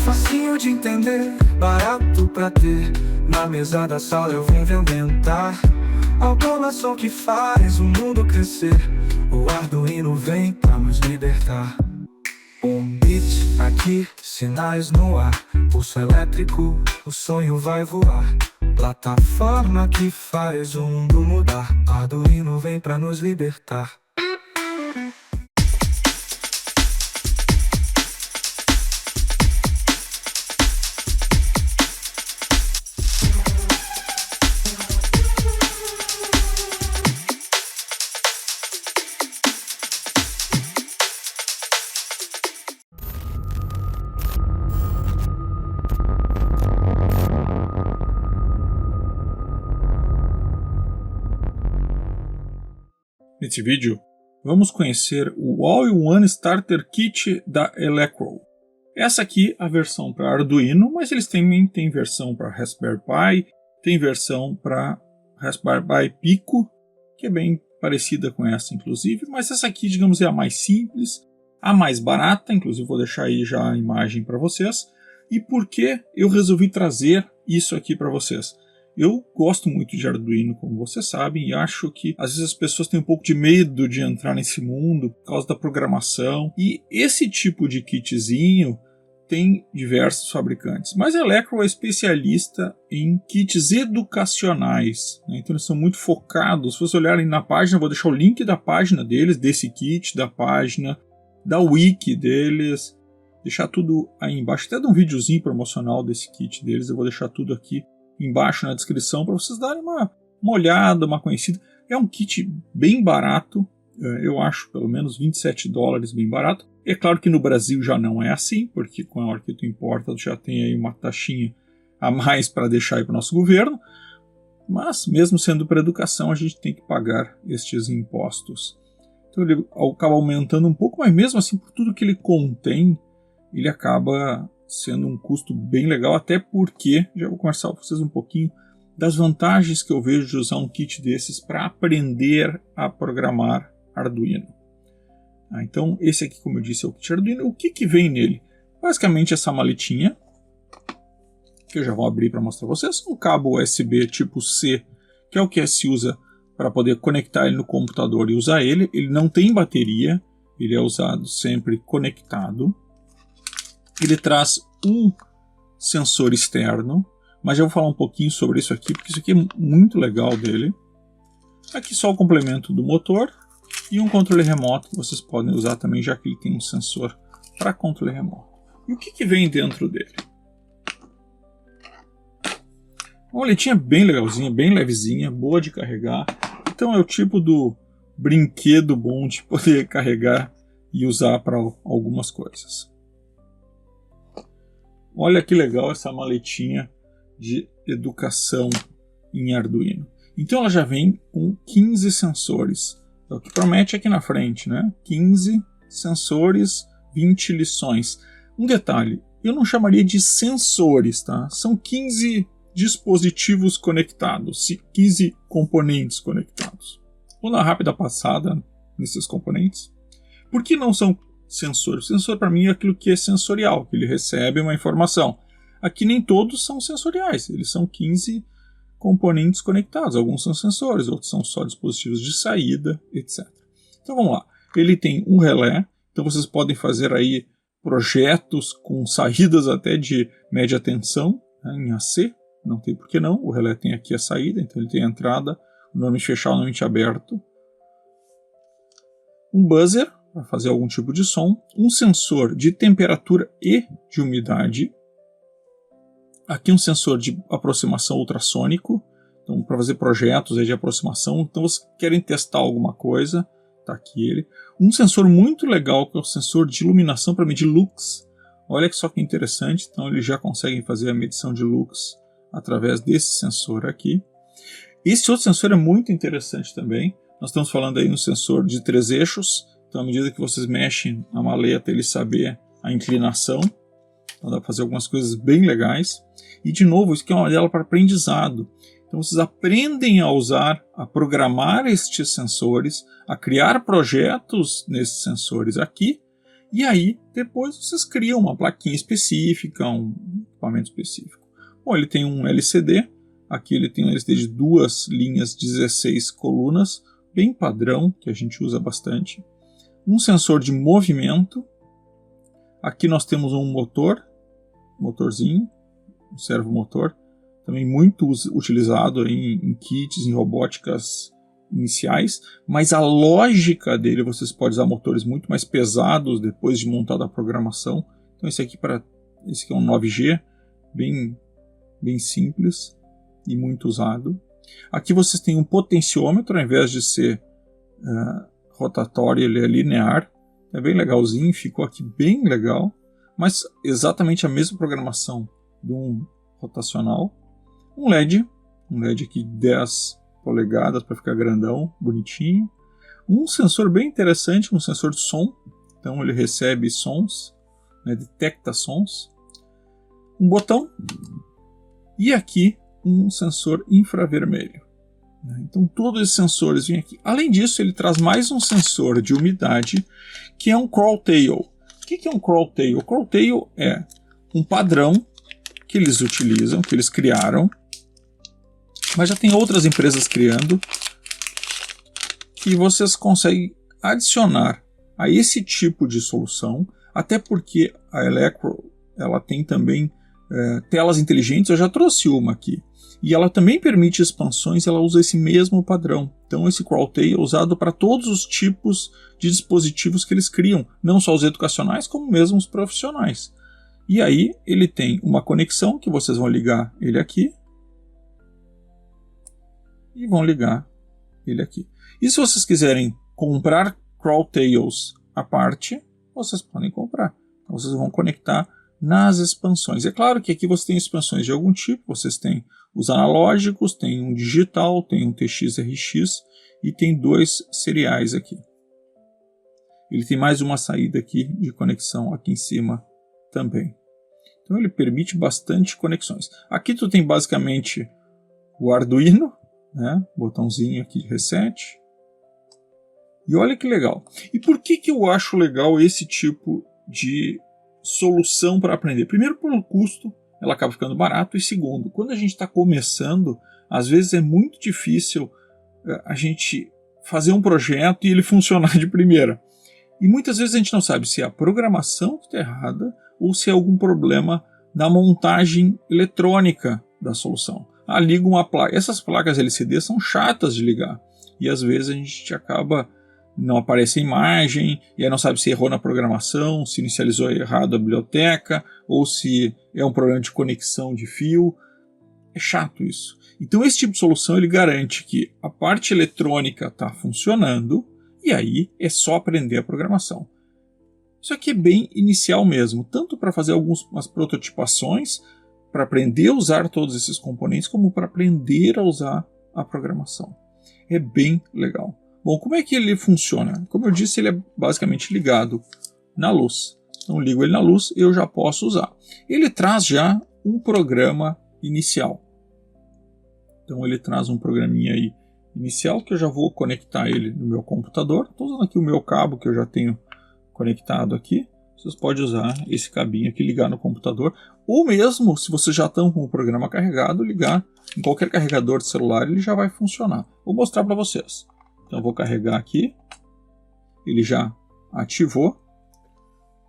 facinho de entender, barato pra ter. Na mesa da sala eu vim inventar automação que faz o mundo crescer. O Arduino vem pra nos libertar. Um beat aqui, sinais no ar, pulso elétrico, o sonho vai voar. Plataforma que faz o mundo mudar. Arduino vem pra nos libertar. Nesse vídeo, vamos conhecer o All-in-One Starter Kit da Elecro. Essa aqui é a versão para Arduino, mas eles também têm versão para Raspberry Pi, tem versão para Raspberry Pi Pico, que é bem parecida com essa inclusive, mas essa aqui, digamos, é a mais simples, a mais barata, inclusive vou deixar aí já a imagem para vocês. E por que eu resolvi trazer isso aqui para vocês? Eu gosto muito de Arduino, como vocês sabem, e acho que às vezes as pessoas têm um pouco de medo de entrar nesse mundo por causa da programação. E esse tipo de kitzinho tem diversos fabricantes, mas a Elecro é especialista em kits educacionais, né? Então eles são muito focados. Se vocês olharem na página, eu vou deixar o link da página deles, desse kit, da página, da wiki deles, deixar tudo aí embaixo. Até de um videozinho promocional desse kit deles, eu vou deixar tudo aqui embaixo na descrição para vocês darem uma olhada, uma conhecida. É um kit bem barato, eu acho pelo menos $27 bem barato. É claro que no Brasil já não é assim, porque com a hora que tu importa já tem aí uma taxinha a mais para deixar aí para o nosso governo, mas mesmo sendo para educação a gente tem que pagar estes impostos. Então ele acaba aumentando um pouco, mas mesmo assim por tudo que ele contém, ele acaba sendo um custo bem legal, até porque, já vou conversar com vocês um pouquinho das vantagens que eu vejo de usar um kit desses para aprender a programar Arduino. Então esse aqui, como eu disse, é o kit Arduino. O que vem nele? Basicamente essa maletinha, que eu já vou abrir para mostrar para vocês, um cabo USB tipo C, que é o que se usa para poder conectar ele no computador e usar ele. Ele não tem bateria, ele é usado sempre conectado. Ele traz um sensor externo, mas já vou falar um pouquinho sobre isso aqui, porque isso aqui é muito legal dele. Aqui só o complemento do motor e um controle remoto que vocês podem usar também, já que ele tem um sensor para controle remoto. E o que vem dentro dele? Uma maletinha bem legalzinha, bem levezinha, boa de carregar. Então é o tipo do brinquedo bom de poder carregar e usar para algumas coisas. Olha que legal essa maletinha de educação em Arduino. Então ela já vem com 15 sensores. É o que promete aqui na frente, né? 15 sensores, 20 lições. Um detalhe, eu não chamaria de sensores, tá? São 15 dispositivos conectados, 15 componentes conectados. Vou dar uma rápida passada nesses componentes. Por que não são sensor? O sensor para mim é aquilo que é sensorial, que ele recebe uma informação. Aqui nem todos são sensoriais, eles são 15 componentes conectados. Alguns são sensores, outros são só dispositivos de saída, etc. Então vamos lá. Ele tem um relé, então vocês podem fazer aí projetos com saídas até de média tensão, né, em AC, não tem por que não. O relé tem aqui a saída, então ele tem a entrada, normalmente fechado, normalmente aberto. Um buzzer, para fazer algum tipo de som, um sensor de temperatura e de umidade, aqui um sensor de aproximação ultrassônico, então para fazer projetos aí de aproximação, então vocês querem testar alguma coisa, está aqui ele. Um sensor muito legal, que é o sensor de iluminação para medir lux. Olha só que interessante, então eles já conseguem fazer a medição de lux através desse sensor aqui. Esse outro sensor é muito interessante também, nós estamos falando aí no sensor de 3 eixos, então à medida que vocês mexem a maleta, ele saber a inclinação, então dá para fazer algumas coisas bem legais. E de novo, isso aqui é uma tela para aprendizado. Então vocês aprendem a usar, a programar estes sensores, a criar projetos nesses sensores aqui, E aí, depois vocês criam uma plaquinha específica, um equipamento específico. Bom, ele tem um LCD, aqui ele tem um LCD de 2 linhas, 16 colunas, bem padrão, que a gente usa bastante. Um sensor de movimento, aqui nós temos um motorzinho, um servomotor, também muito utilizado em kits, em robóticas iniciais, mas a lógica dele, vocês podem usar motores muito mais pesados depois de montada a programação. Então esse aqui é um 9G, bem simples e muito usado. Aqui vocês têm um potenciômetro, ao invés de ser rotatório, ele é linear. É bem legalzinho, ficou aqui bem legal, mas exatamente a mesma programação de um rotacional. Um LED aqui de 10 polegadas para ficar grandão, bonitinho. Um sensor bem interessante, um sensor de som, então ele recebe sons, né, detecta sons. Um botão e aqui um sensor infravermelho. Então todos esses sensores vêm aqui. Além disso, ele traz mais um sensor de umidade, que é um Crawltail. O que é um Crawltail? O Crawltail é um padrão que eles utilizam, que eles criaram, mas já tem outras empresas criando, que vocês conseguem adicionar a esse tipo de solução, até porque a Elecro ela tem também telas inteligentes. Eu já trouxe uma aqui. E ela também permite expansões, ela usa esse mesmo padrão. Então esse Crawltail é usado para todos os tipos de dispositivos que eles criam, não só os educacionais, como mesmo os profissionais. E aí ele tem uma conexão que vocês vão ligar ele aqui e vão ligar ele aqui. E se vocês quiserem comprar Crawltails à parte, vocês podem comprar. Então vocês vão conectar nas expansões. É claro que aqui você tem expansões de algum tipo, vocês têm os analógicos, tem um digital, tem um TX-RX e tem 2 seriais aqui. Ele tem mais uma saída aqui de conexão aqui em cima também. Então ele permite bastante conexões. Aqui tu tem basicamente o Arduino, né? Botãozinho aqui de reset. E olha que legal. E por que eu acho legal esse tipo de solução para aprender? Primeiro, pelo custo, ela acaba ficando barato, e segundo, quando a gente está começando, às vezes é muito difícil a gente fazer um projeto e ele funcionar de primeira. E muitas vezes a gente não sabe se é a programação que está errada ou se é algum problema na montagem eletrônica da solução. Liga uma placa. Essas placas LCD são chatas de ligar e às vezes a gente acaba não aparece a imagem, e aí não sabe se errou na programação, se inicializou errado a biblioteca, ou se é um problema de conexão de fio. É chato isso. Então esse tipo de solução ele garante que a parte eletrônica está funcionando, e aí é só aprender a programação. Isso aqui é bem inicial mesmo, tanto para fazer algumas prototipações, para aprender a usar todos esses componentes, como para aprender a usar a programação. É bem legal. Bom, como é que ele funciona? Como eu disse, ele é basicamente ligado na luz. Então, ligo ele na luz, eu já posso usar. Ele traz já um programa inicial. Então, ele traz um programinha aí inicial, que eu já vou conectar ele no meu computador. Estou usando aqui o meu cabo, que eu já tenho conectado aqui. Vocês podem usar esse cabinho aqui, ligar no computador. Ou mesmo, se vocês já estão com o programa carregado, ligar em qualquer carregador de celular, ele já vai funcionar. Vou mostrar para vocês. Então eu vou carregar aqui, ele já ativou.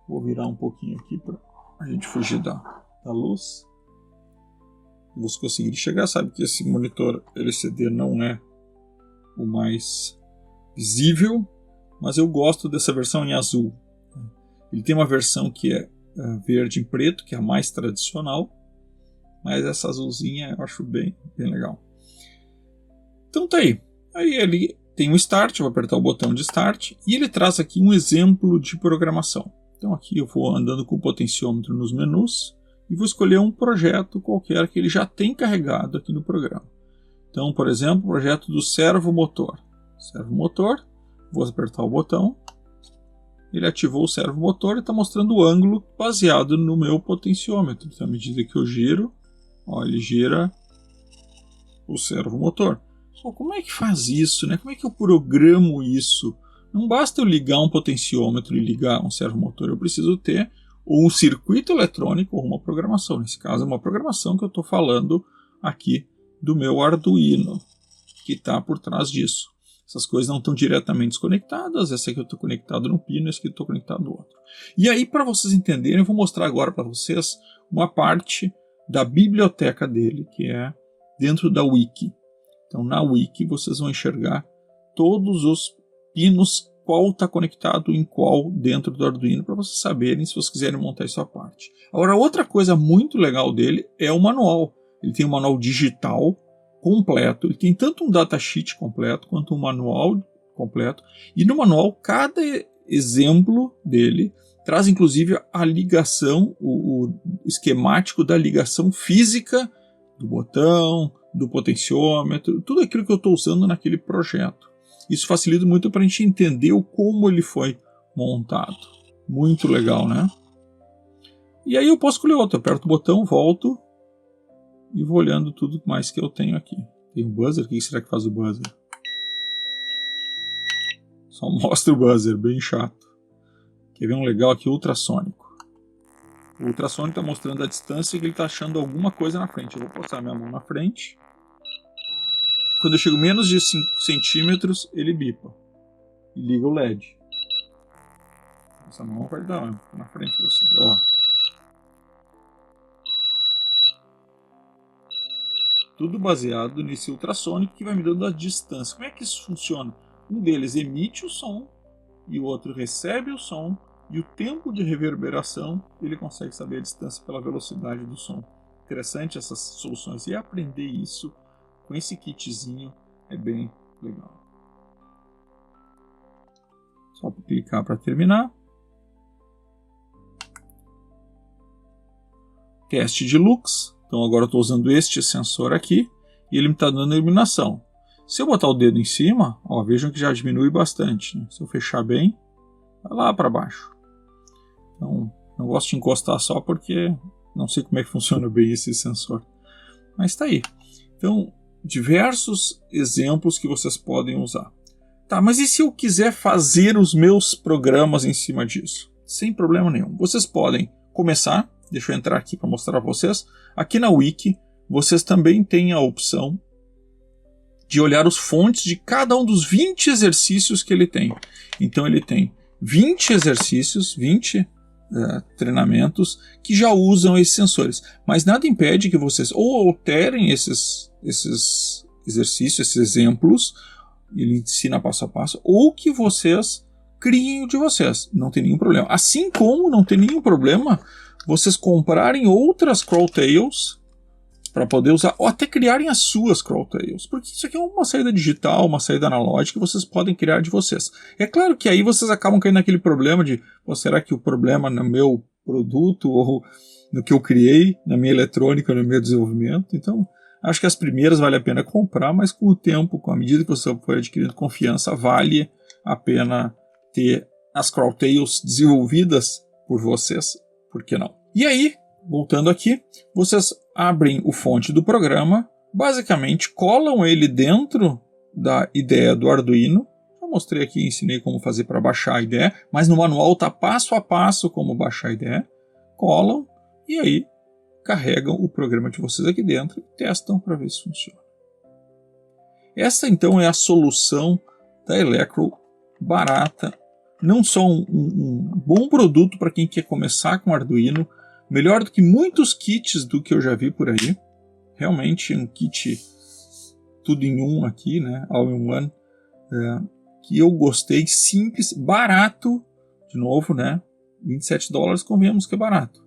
Vou virar um pouquinho aqui para a gente fugir da luz. Se você conseguir chegar, sabe que esse monitor LCD não é o mais visível, mas eu gosto dessa versão em azul. Ele tem uma versão que é verde em preto, que é a mais tradicional, mas essa azulzinha eu acho bem legal. Então tá aí. Aí ele tem um Start, eu vou apertar o botão de Start, e ele traz aqui um exemplo de programação. Então aqui eu vou andando com o potenciômetro nos menus, e vou escolher um projeto qualquer que ele já tem carregado aqui no programa. Então, por exemplo, o projeto do servomotor. Servomotor, vou apertar o botão, ele ativou o servomotor e está mostrando o ângulo baseado no meu potenciômetro. Então, à medida que eu giro, ele gira o servomotor. Como é que faz isso, né? Como é que eu programo isso Não basta eu ligar um potenciômetro e ligar um servomotor, eu preciso ter ou um circuito eletrônico ou uma programação. Nesse caso, é uma programação que eu estou falando aqui do meu Arduino, que está por trás disso. Essas coisas não estão diretamente desconectadas, essa aqui eu estou conectado no pino, esse aqui eu estou conectado no outro. E aí, para vocês entenderem, eu vou mostrar agora para vocês uma parte da biblioteca dele, que é dentro da Wiki. Então, na Wiki, vocês vão enxergar todos os pinos, qual está conectado em qual dentro do Arduino, para vocês saberem se vocês quiserem montar isso à parte. Agora, outra coisa muito legal dele é o manual. Ele tem um manual digital completo, ele tem tanto um datasheet completo quanto um manual completo, e no manual cada exemplo dele traz inclusive a ligação, o esquemático da ligação física do botão, do potenciômetro, tudo aquilo que eu estou usando naquele projeto. Isso facilita muito para a gente entender como ele foi montado. Muito legal, né? E aí eu posso escolher outro, eu aperto o botão, volto e vou olhando tudo mais que eu tenho aqui. Tem um buzzer, o que será que faz o buzzer? Só mostra o buzzer, bem chato. Quer ver um legal aqui, ultrassônico. O ultrassônico está mostrando a distância que ele está achando alguma coisa na frente. Eu vou postar minha mão na frente. Quando eu chego menos de 5 centímetros, ele bipa. E liga o LED. Essa mão vai dar na frente de vocês. Ó. Tudo baseado nesse ultrassônico que vai me dando a distância. Como é que isso funciona? Um deles emite o som e o outro recebe o som, e o tempo de reverberação ele consegue saber a distância pela velocidade do som. Interessante essas soluções, e aprender isso com esse kitzinho é bem legal. Só clicar para terminar. Teste de lux. Então agora eu estou usando este sensor aqui e ele me está dando iluminação. Se eu botar o dedo em cima, ó, vejam que já diminui bastante, né? Se eu fechar bem, vai lá para baixo. Então não gosto de encostar só porque não sei como é que funciona bem esse sensor. Mas está aí. Então, diversos exemplos que vocês podem usar. Tá, mas e se eu quiser fazer os meus programas em cima disso? Sem problema nenhum. Vocês podem começar. Deixa eu entrar aqui para mostrar para vocês. Aqui na Wiki, vocês também têm a opção de olhar os fontes de cada um dos 20 exercícios que ele tem. Então ele tem 20 exercícios, 20 treinamentos que já usam esses sensores. Mas nada impede que vocês ou alterem esses exercícios, esses exemplos, ele ensina passo a passo, ou que vocês criem o de vocês. Não tem nenhum problema. Assim como não tem nenhum problema vocês comprarem outras Crawltails para poder usar, ou até criarem as suas Crawltails, porque isso aqui é uma saída digital, uma saída analógica que vocês podem criar de vocês. É claro que aí vocês acabam caindo naquele problema de, será que o problema no meu produto ou no que eu criei, na minha eletrônica, no meu desenvolvimento? Então, acho que as primeiras vale a pena comprar, mas com o tempo, com a medida que você for adquirindo confiança, vale a pena ter as Crawltails desenvolvidas por vocês. Por que não? E aí, voltando aqui, vocês abrem o fonte do programa, basicamente colam ele dentro da ideia do Arduino. Eu mostrei aqui, ensinei como fazer para baixar a ideia, mas no manual está passo a passo como baixar a ideia. Colam e aí carregam o programa de vocês aqui dentro e testam para ver se funciona. Essa então é a solução da Elecro, barata. Não só um bom produto para quem quer começar com Arduino, melhor do que muitos kits do que eu já vi por aí. Realmente um kit tudo em um aqui, né? All in one, que eu gostei, simples, barato, de novo, né? $27, convenhamos que é barato.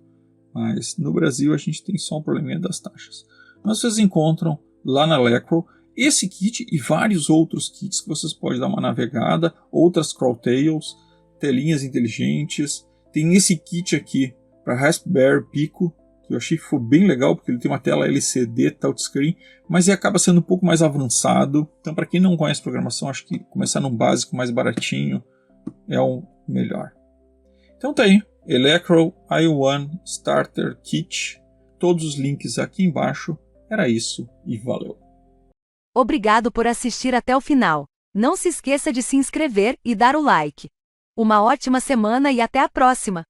Mas no Brasil a gente tem só um probleminha das taxas. Mas vocês encontram lá na Elecro esse kit e vários outros kits que vocês podem dar uma navegada, outras Crawltails, telinhas inteligentes. Tem esse kit aqui para Raspberry Pico, que eu achei que foi bem legal, porque ele tem uma tela LCD touchscreen, mas ele acaba sendo um pouco mais avançado. Então, para quem não conhece programação, acho que começar no básico mais baratinho é o melhor. Então tá aí, Elecro i1 Starter Kit. Todos os links aqui embaixo. Era isso e valeu. Obrigado por assistir até o final. Não se esqueça de se inscrever e dar o like. Uma ótima semana e até a próxima!